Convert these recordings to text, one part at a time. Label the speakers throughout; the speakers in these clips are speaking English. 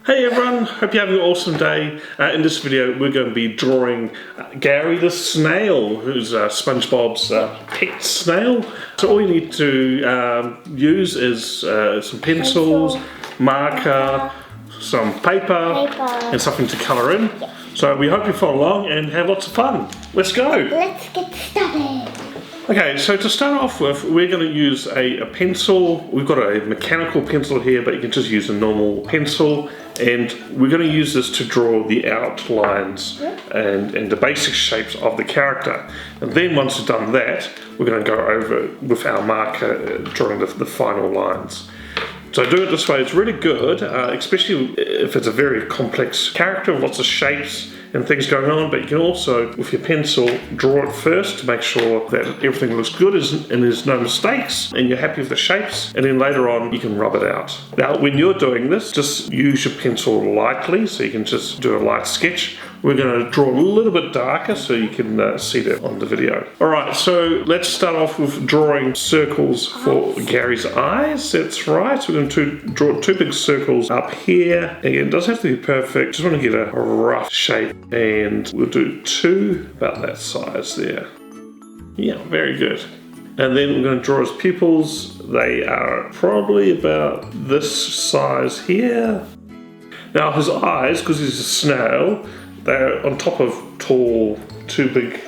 Speaker 1: Hey everyone, hope you're having an awesome day. In this video we're going to be drawing Gary the snail, who's SpongeBob's pet snail. So all you need to use is some pencils, marker, some paper, and something to colour in.
Speaker 2: Yep.
Speaker 1: So we hope you follow along and have lots of fun. Let's go!
Speaker 2: Let's get started.
Speaker 1: Okay, so to start off with, we're going to use a pencil. We've got a mechanical pencil here, but you can just use a normal pencil. And we're going to use this to draw the outlines and the basic shapes of the character. And then once we've done that, we're going to go over with our marker drawing the final lines. So do it this way, it's really good, especially if it's a very complex character with lots of shapes and things going on, but you can also, with your pencil, draw it first to make sure that everything looks good and there's no mistakes and you're happy with the shapes, and then later on you can rub it out. Now when you're doing this, just use your pencil lightly, so you can just do a light sketch. We're going to draw a little bit darker so you can see that on the video. Alright, so let's start off with drawing circles for Gary's eyes. That's right, so we're going to draw two big circles up here. Again, it doesn't have to be perfect, just want to get a rough shape, and we'll do two about that size there. Yeah, very good. And then we're going to draw his pupils. They are probably about this size here. Now his eyes, because he's a snail, they're on top of tall, two big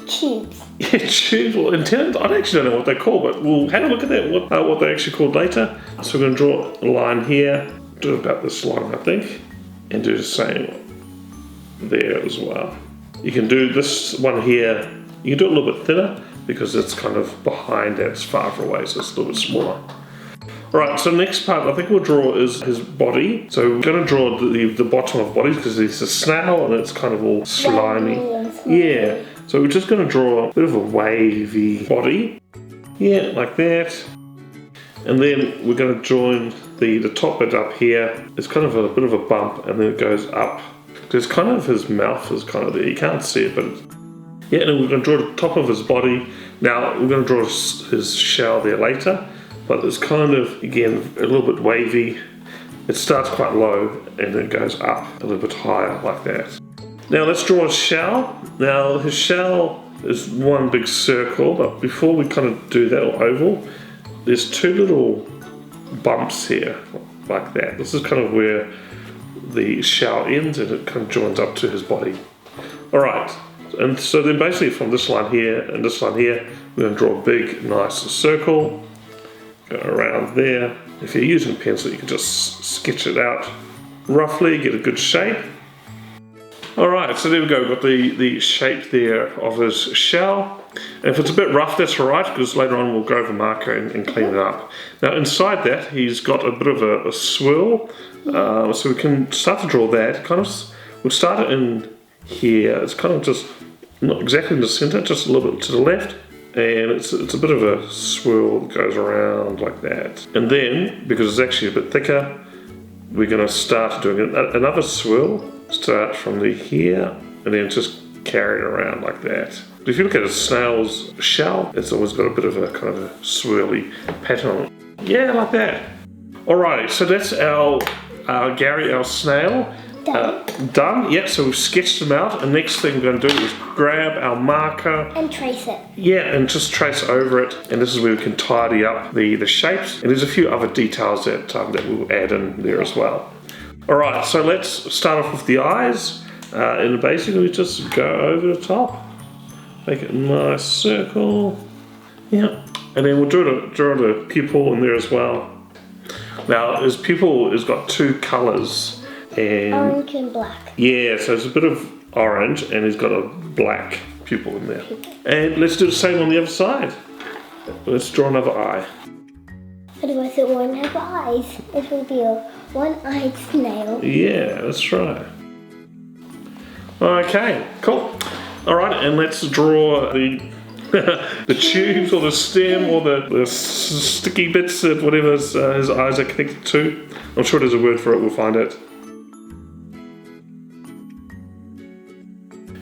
Speaker 2: Tubes.
Speaker 1: Yeah, tubes. Well, I actually don't know what they're called, but we'll have a look at that, what they're actually called later. So we're going to draw a line here, do about this line, I think, and do the same there as well. You can do this one here, you can do it a little bit thinner because it's kind of behind that, it's farther away, so it's a little bit smaller. Alright, so the next part I think we'll draw is his body. So we're going to draw the bottom of body because he's a snail and it's kind of all slimy. Yeah, so we're just going to draw a bit of a wavy body. Yeah, like that. And then we're going to join the top bit up here. It's kind of a bit of a bump and then it goes up. There's kind of his mouth is kind of there. You can't see it, but yeah, and then we're going to draw the top of his body. Now we're going to draw his shell there later. But it's kind of, again, a little bit wavy. It starts quite low and then goes up a little bit higher like that. Now let's draw a shell. Now his shell is one big circle, but before we kind of do that, or oval, there's two little bumps here, like that. This is kind of where the shell ends and it kind of joins up to his body. Alright, and so then basically from this line here and this line here, we're going to draw a big, nice circle. Go around there. If you're using a pencil, you can just sketch it out roughly, get a good shape. Alright, so there we go, we've got the shape there of his shell. And if it's a bit rough, that's alright, because later on we'll go over marker and clean it up. Now inside that, he's got a bit of a swirl, so we can start to draw that. We'll start it in here. It's kind of just not exactly in the center, just a little bit to the left. And it's a bit of a swirl that goes around like that. And then, because it's actually a bit thicker, we're going to start doing another swirl. Start from here, and then just carry it around like that. But if you look at a snail's shell, it's always got a bit of a kind of a swirly pattern on it. Yeah, like that. Alrighty, so that's our Gary, our snail. Done. Yep, so we've sketched them out, and next thing we're going to do is grab our marker
Speaker 2: and trace it.
Speaker 1: Yeah, and just trace over it, and this is where we can tidy up the shapes, and there's a few other details that we'll add in there as well. Alright, so let's start off with the eyes, and basically just go over the top, make it a nice circle, yeah, and then we'll draw the pupil in there as well. Now his pupil has got two colours.
Speaker 2: Orange and black.
Speaker 1: Yeah, so it's a bit of orange and he's got a black pupil in there. And let's do the same on the other side. Let's draw another eye.
Speaker 2: Otherwise it won't have eyes. It will be a one-eyed snail.
Speaker 1: Yeah, that's right. Okay, cool. Alright, and let's draw the tubes or the stem or the sticky bits, whatever his eyes are connected to. I'm sure there's a word for it, we'll find it.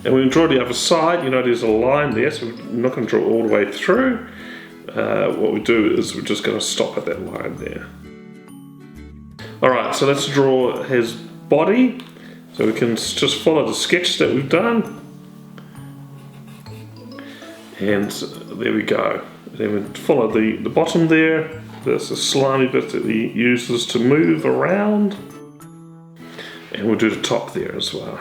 Speaker 1: And we can draw the other side, you know there's a line there, so we're not going to draw all the way through. What we do is we're just going to stop at that line there. Alright, so let's draw his body. So we can just follow the sketch that we've done. And there we go. Then we follow the bottom there. There's a slimy bit that he uses to move around. And we'll do the top there as well.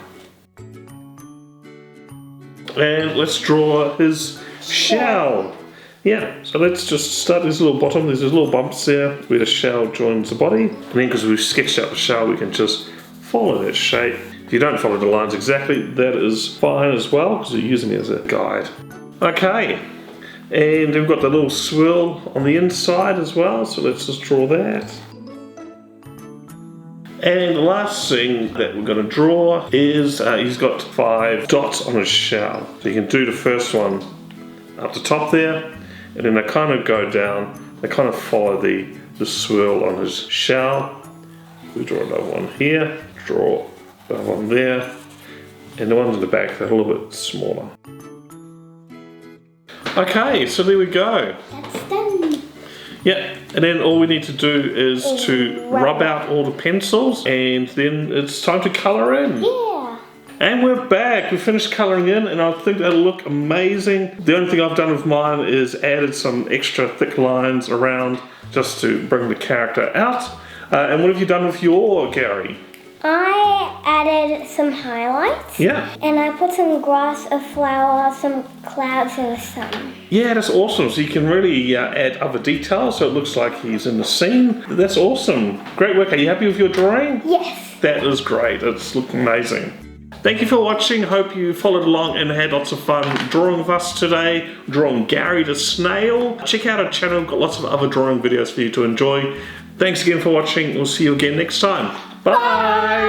Speaker 1: And let's draw his shell. Yeah, so let's just start this little bottom. There's these little bumps there where the shell joins the body. And then because we've sketched out the shell, we can just follow that shape. If you don't follow the lines exactly, that is fine as well, because we're using it as a guide. Okay, and we've got the little swirl on the inside as well, so let's just draw that. And the last thing that we're going to draw is he's got 5 dots on his shell. So you can do the first one up the top there, and then they kind of go down, they kind of follow the swirl on his shell. We draw another one here, draw another one there, and the ones in the back, they're a little bit smaller. Okay, so there we go.
Speaker 2: That's done.
Speaker 1: Yeah, and then all we need to do is to rub out all the pencils, and then it's time to colour in.
Speaker 2: Yeah.
Speaker 1: And we're back. We finished colouring in, and I think that'll look amazing. The only thing I've done with mine is added some extra thick lines around just to bring the character out. And what have you done with your Gary?
Speaker 2: I added some highlights.
Speaker 1: Yeah.
Speaker 2: And I put some grass, a flower, some clouds, and a sun.
Speaker 1: Yeah, that's awesome. So you can really add other details so it looks like he's in the scene. That's awesome. Great work. Are you happy with your drawing?
Speaker 2: Yes.
Speaker 1: That is great. It's looking amazing. Thank you for watching. Hope you followed along and had lots of fun drawing with us today. Drawing Gary the snail. Check out our channel. We've got lots of other drawing videos for you to enjoy. Thanks again for watching. We'll see you again next time. Bye.